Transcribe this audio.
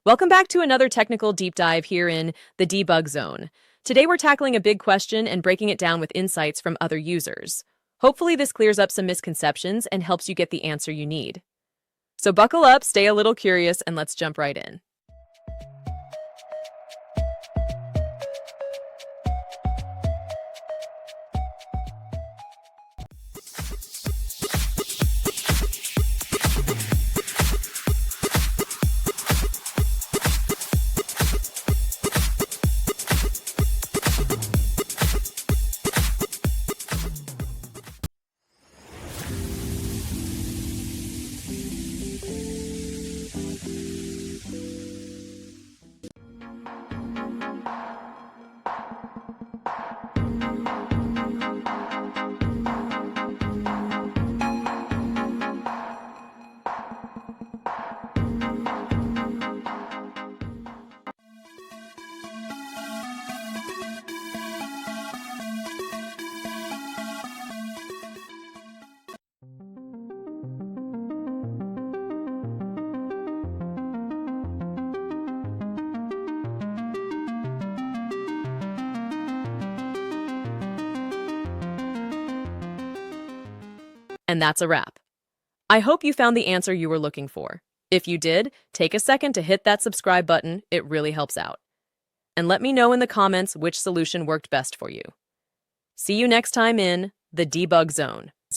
Welcome back to another technical deep dive here in the debug zone. Today we're tackling a big question and breaking it down with insights from other users. Hopefully this clears up some misconceptions and helps you get the answer you need. So buckle up, stay a little curious, and let's jump right in. And that's a wrap. I hope you found the answer you were looking for. If you did, take a second to hit that subscribe button. It really helps out. And let me know in the comments which solution worked best for you. See you next time in the debug zone.